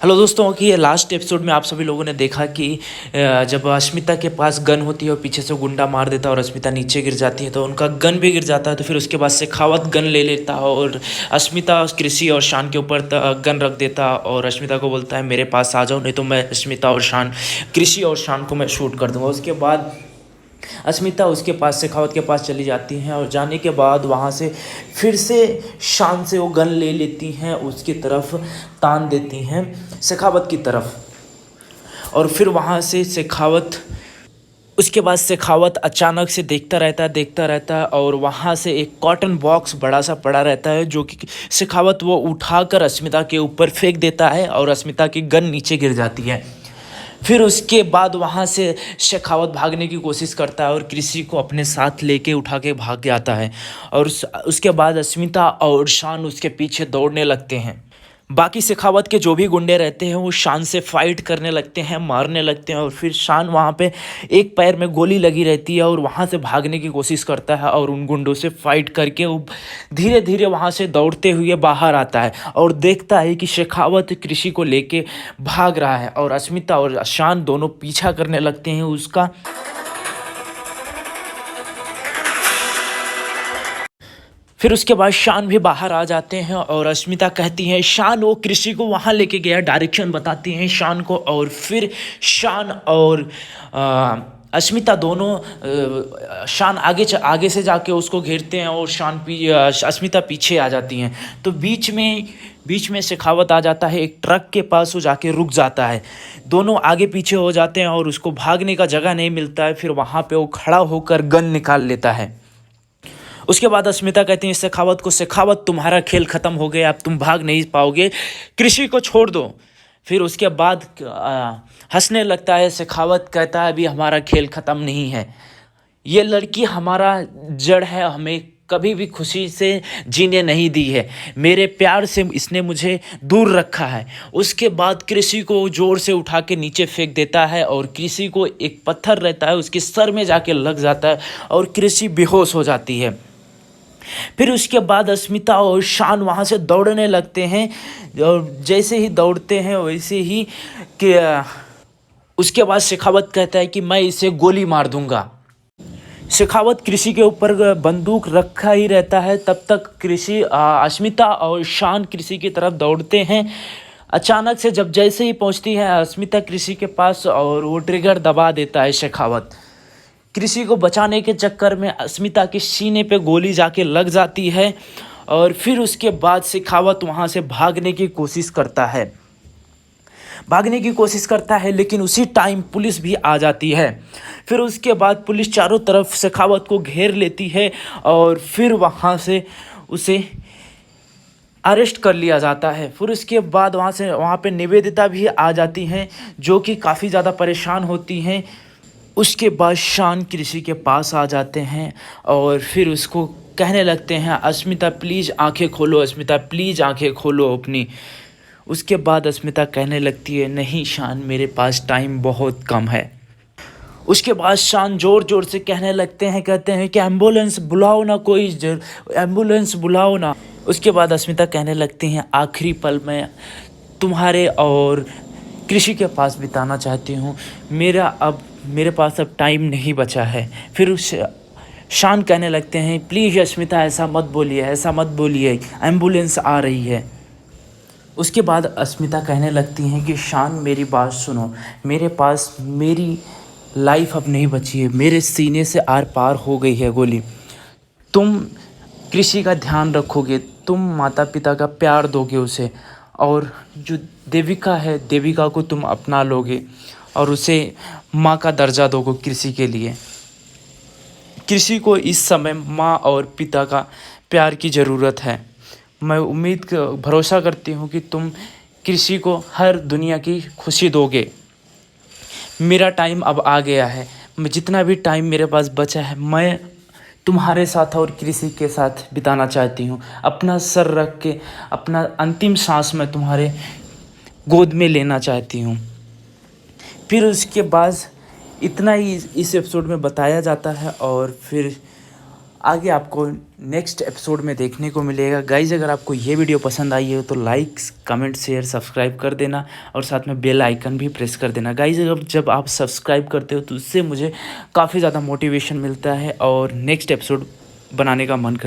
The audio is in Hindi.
हेलो दोस्तों कि ये लास्ट एपिसोड में आप सभी लोगों ने देखा कि जब अस्मिता के पास गन होती है और पीछे से गुंडा मार देता है और अस्मिता नीचे गिर जाती है तो उनका गन भी गिर जाता है। तो फिर उसके बाद शेखावत गन ले लेता है और अस्मिता कृषि और शान के ऊपर गन रख देता है और अस्मिता को बोलता है मेरे पास आ जाओ, नहीं तो मैं अस्मिता और शान कृषि और शान को मैं शूट कर दूंगा। उसके बाद अस्मिता उसके पास शेखावत के पास चली जाती हैं और जाने के बाद वहाँ से फिर से शान से वो गन ले लेती हैं, उसकी तरफ तान देती हैं शेखावत की तरफ। और फिर वहाँ से शेखावत उसके बाद शेखावत अचानक से देखता रहता है और वहाँ से एक कॉटन बॉक्स बड़ा सा पड़ा रहता है जो कि शेखावत वो उठाकर अस्मिता के ऊपर फेंक देता है और अस्मिता की गन नीचे गिर जाती है। फिर उसके बाद वहाँ से शेखावत भागने की कोशिश करता है और कृषि को अपने साथ लेके उठा के भाग जाता है। और उसके बाद अस्मिता और शान उसके पीछे दौड़ने लगते हैं। बाकी शेखावत के जो भी गुंडे रहते हैं वो शान से फाइट करने लगते हैं, मारने लगते हैं। और फिर शान वहाँ पे एक पैर में गोली लगी रहती है और वहाँ से भागने की कोशिश करता है और उन गुंडों से फाइट करके वो धीरे धीरे वहाँ से दौड़ते हुए बाहर आता है और देखता है कि शेखावत कृषि को लेके भाग रहा है और अस्मिता और शान दोनों पीछा करने लगते हैं उसका। फिर उसके बाद शान भी बाहर आ जाते हैं और अस्मिता कहती है शान वो कृषि को वहाँ लेके गया, डायरेक्शन बताती हैं शान को। और फिर शान और अस्मिता दोनों शान आगे से जाके उसको घेरते हैं और अस्मिता पीछे आ जाती हैं। तो बीच में शेखावत आ जाता है, एक ट्रक के पास वो जाके रुक जाता है। दोनों आगे पीछे हो जाते हैं और उसको भागने का जगह नहीं मिलता है। फिर वहाँ पे वो खड़ा होकर गन निकाल लेता है। उसके बाद अस्मिता कहती है शेखावत को, शेखावत तुम्हारा खेल ख़त्म हो गया, अब तुम भाग नहीं पाओगे, कृषि को छोड़ दो। फिर उसके बाद हंसने लगता है शेखावत, कहता है अभी हमारा खेल ख़त्म नहीं है, ये लड़की हमारा जड़ है, हमें कभी भी खुशी से जीने नहीं दी है, मेरे प्यार से इसने मुझे दूर रखा है। उसके बाद कृषि को ज़ोर से उठा के नीचे फेंक देता है और कृषि को एक पत्थर रहता है उसके सर में जाके लग जाता है और कृषि बेहोश हो जाती है। फिर उसके बाद अस्मिता और शान वहाँ से दौड़ने लगते हैं और जैसे ही दौड़ते हैं वैसे ही कि उसके बाद शेखावत कहता है कि मैं इसे गोली मार दूंगा। शेखावत कृषि के ऊपर बंदूक रखा ही रहता है, तब तक अस्मिता और शान कृषि की तरफ दौड़ते हैं। अचानक से जैसे ही पहुंचती है अस्मिता कृषि के पास और वो ट्रिगर दबा देता है शेखावत। कृषि को बचाने के चक्कर में अस्मिता के सीने पे गोली जाके लग जाती है और फिर उसके बाद शेखावत वहाँ से भागने की कोशिश करता है लेकिन उसी टाइम पुलिस भी आ जाती है। फिर उसके बाद पुलिस चारों तरफ शेखावत को घेर लेती है और फिर वहाँ से उसे अरेस्ट कर लिया जाता है। फिर उसके बाद वहाँ पे निवेदिता भी आ जाती हैं जो कि काफ़ी ज़्यादा परेशान होती हैं। उसके बाद शान कृषि के पास आ जाते हैं और फिर उसको कहने लगते हैं अस्मिता प्लीज़ आंखें खोलो, अस्मिता प्लीज़ आंखें खोलो अपनी। उसके बाद अस्मिता कहने लगती है नहीं शान, मेरे पास टाइम बहुत कम है। उसके बाद शान ज़ोर ज़ोर से कहते हैं कि एम्बुलेंस बुलाओ ना, एम्बुलेंस बुलाओ ना। उसके बाद अस्मिता कहने लगती हैं आखिरी पल मैं तुम्हारे और कृषि के पास बिताना चाहती हूँ, मेरे पास अब टाइम नहीं बचा है। फिर शान कहने लगते हैं प्लीज़ अस्मिता ऐसा मत बोलिए, एम्बुलेंस आ रही है। उसके बाद अस्मिता कहने लगती हैं कि शान मेरी बात सुनो, मेरे पास मेरी लाइफ अब नहीं बची है, मेरे सीने से आर पार हो गई है गोली, तुम कृषि का ध्यान रखोगे, तुम माता पिता का प्यार दोगे उसे, और जो देविका है देविका को तुम अपना लोगे और उसे माँ का दर्जा दोगे कृषि के लिए। कृषि को इस समय माँ और पिता का प्यार की ज़रूरत है। मैं भरोसा करती हूँ कि तुम कृषि को हर दुनिया की खुशी दोगे। मेरा टाइम अब आ गया है, मैं जितना भी टाइम मेरे पास बचा है मैं तुम्हारे साथ और कृषि के साथ बिताना चाहती हूँ। अपना सर रख के अपना अंतिम सांस मैं तुम्हारे गोद में लेना चाहती हूँ। फिर उसके बाद इतना ही इस एपिसोड में बताया जाता है और फिर आगे आपको नेक्स्ट एपिसोड में देखने को मिलेगा। गाइज़ अगर आपको ये वीडियो पसंद आई हो तो लाइक कमेंट शेयर सब्सक्राइब कर देना और साथ में बेल आइकन भी प्रेस कर देना। गाइज़ अगर जब आप सब्सक्राइब करते हो तो उससे मुझे काफ़ी ज़्यादा मोटिवेशन मिलता है और नेक्स्ट एपिसोड बनाने का मन कर